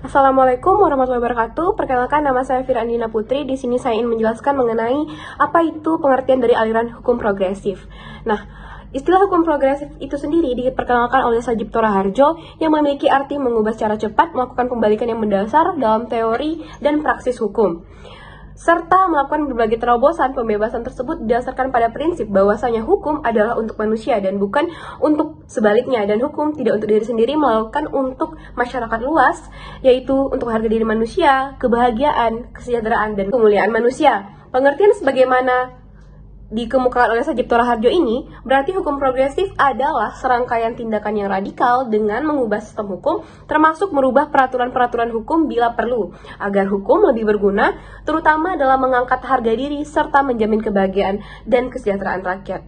Assalamualaikum warahmatullahi wabarakatuh. Perkenalkan, nama saya Fira Andina Putri. Di sini saya ingin menjelaskan mengenai apa itu pengertian dari aliran hukum progresif. Nah, istilah hukum progresif itu sendiri diperkenalkan oleh Sajipto Raharjo yang memiliki arti mengubah secara cepat, melakukan pembalikan yang mendasar dalam teori dan praksis hukum, serta melakukan berbagai terobosan. Pembebasan tersebut didasarkan pada prinsip bahwasanya hukum adalah untuk manusia dan bukan untuk sebaliknya, dan hukum tidak untuk diri sendiri melainkan untuk masyarakat luas, yaitu untuk harga diri manusia, kebahagiaan, kesejahteraan, dan kemuliaan manusia. Pengertian sebagaimana dikemukakan oleh Sajipto Raharjo ini berarti hukum progresif adalah serangkaian tindakan yang radikal dengan mengubah sistem hukum, termasuk merubah peraturan-peraturan hukum bila perlu, agar hukum lebih berguna, terutama dalam mengangkat harga diri serta menjamin kebahagiaan dan kesejahteraan rakyat.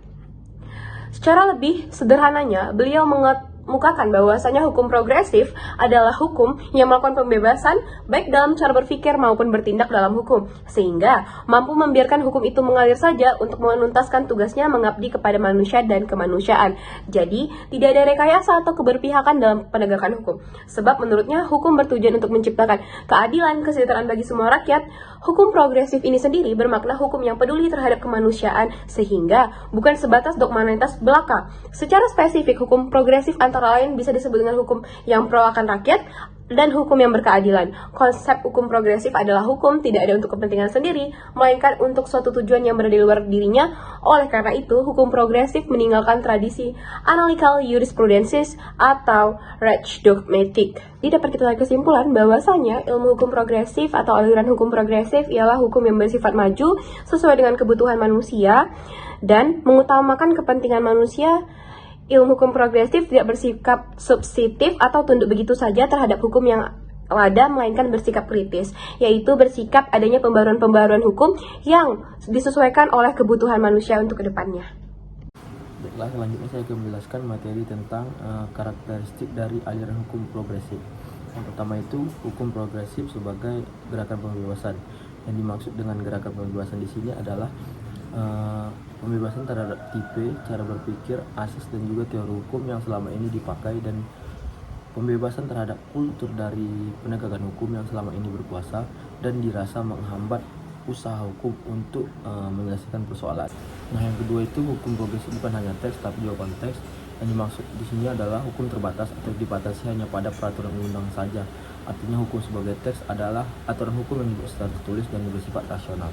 Secara lebih sederhananya, beliau mengemukakan bahwasanya hukum progresif adalah hukum yang melakukan pembebasan baik dalam cara berpikir maupun bertindak dalam hukum, sehingga mampu membiarkan hukum itu mengalir saja untuk menuntaskan tugasnya mengabdi kepada manusia dan kemanusiaan. Jadi, tidak ada rekayasa atau keberpihakan dalam penegakan hukum. Sebab menurutnya hukum bertujuan untuk menciptakan keadilan, kesejahteraan bagi semua rakyat. Hukum progresif ini sendiri bermakna hukum yang peduli terhadap kemanusiaan, sehingga bukan sebatas dogmanitas belaka. Secara spesifik, hukum progresif antara lain bisa disebut dengan hukum yang pro akan rakyat dan hukum yang berkeadilan. Konsep hukum progresif adalah hukum tidak ada untuk kepentingan sendiri, melainkan untuk suatu tujuan yang berada di luar dirinya. Oleh karena itu, hukum progresif meninggalkan tradisi analytical jurisprudensis atau res dogmatic. Tidak dapat kita tarik kesimpulan bahwasanya ilmu hukum progresif atau aliran hukum progresif ialah hukum yang bersifat maju sesuai dengan kebutuhan manusia dan mengutamakan kepentingan manusia. Ilmu hukum progresif tidak bersikap substitutif atau tunduk begitu saja terhadap hukum yang ada, melainkan bersikap kritis, yaitu bersikap adanya pembaruan-pembaruan hukum yang disesuaikan oleh kebutuhan manusia untuk kedepannya. Baiklah, selanjutnya saya akan menjelaskan materi tentang karakteristik dari aliran hukum progresif. Yang pertama itu, hukum progresif sebagai gerakan pembebasan. Yang dimaksud dengan gerakan pembebasan di sini adalah pembebasan terhadap tipe, cara berpikir, asas dan juga teori hukum yang selama ini dipakai, dan pembebasan terhadap kultur dari penegakan hukum yang selama ini berkuasa dan dirasa menghambat usaha hukum untuk menyelesaikan persoalan. Nah, yang kedua itu, hukum progresif bukan hanya teks tapi juga konteks. Yang dimaksud di sini adalah hukum terbatas atau dibatasi hanya pada peraturan undang saja. Artinya hukum sebagai teks adalah aturan hukum yang dibuat secara tertulis dan bersifat rasional.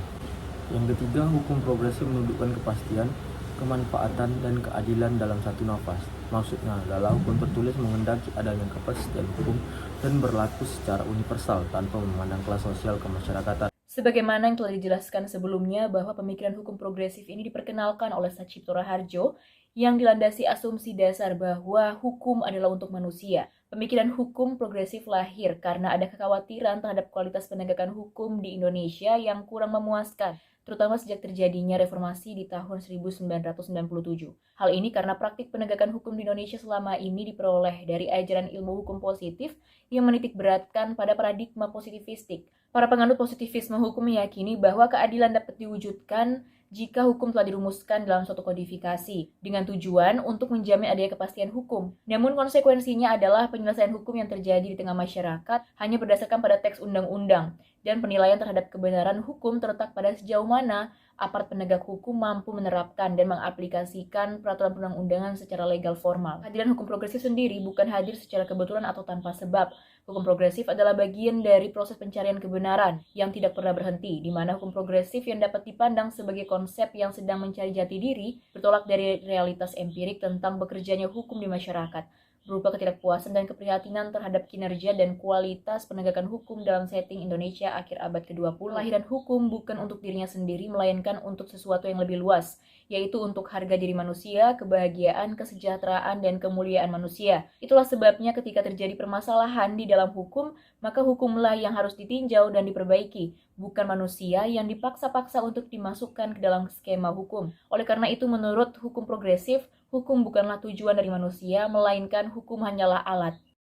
Yang ketiga, hukum progresif menunjukkan kepastian, kemanfaatan, dan keadilan dalam satu nafas. Maksudnya adalah hukum tertulis mengendaki adanya kepastian hukum dan berlaku secara universal tanpa memandang kelas sosial kemasyarakatan. Sebagaimana yang telah dijelaskan sebelumnya bahwa pemikiran hukum progresif ini diperkenalkan oleh Sajipto Raharjo yang dilandasi asumsi dasar bahwa hukum adalah untuk manusia. Pemikiran hukum progresif lahir karena ada kekhawatiran terhadap kualitas penegakan hukum di Indonesia yang kurang memuaskan, terutama sejak terjadinya reformasi di tahun 1997. Hal ini karena praktik penegakan hukum di Indonesia selama ini diperoleh dari ajaran ilmu hukum positif yang menitik beratkan pada paradigma positivistik. Para penganut positivisme hukum meyakini bahwa keadilan dapat diwujudkan jika hukum telah dirumuskan dalam suatu kodifikasi, dengan tujuan untuk menjamin adanya kepastian hukum. Namun konsekuensinya adalah penyelesaian hukum yang terjadi di tengah masyarakat hanya berdasarkan pada teks undang-undang, dan penilaian terhadap kebenaran hukum terletak pada sejauh mana aparat penegak hukum mampu menerapkan dan mengaplikasikan peraturan perundang-undangan secara legal formal. Kehadiran hukum progresif sendiri bukan hadir secara kebetulan atau tanpa sebab. Hukum progresif adalah bagian dari proses pencarian kebenaran yang tidak pernah berhenti, di mana hukum progresif yang dapat dipandang sebagai konsep yang sedang mencari jati diri bertolak dari realitas empirik tentang bekerjanya hukum di masyarakat, berupa ketidakpuasan dan keprihatinan terhadap kinerja dan kualitas penegakan hukum dalam setting Indonesia akhir abad ke-20. Lahiran hukum bukan untuk dirinya sendiri, melainkan untuk sesuatu yang lebih luas, yaitu untuk harga diri manusia, kebahagiaan, kesejahteraan, dan kemuliaan manusia. Itulah sebabnya ketika terjadi permasalahan di dalam hukum, maka hukumlah yang harus ditinjau dan diperbaiki, bukan manusia yang dipaksa-paksa untuk dimasukkan ke dalam skema hukum. Oleh karena itu, menurut hukum progresif, hukum bukanlah tujuan dari manusia, melainkan hukum hanyalah alat.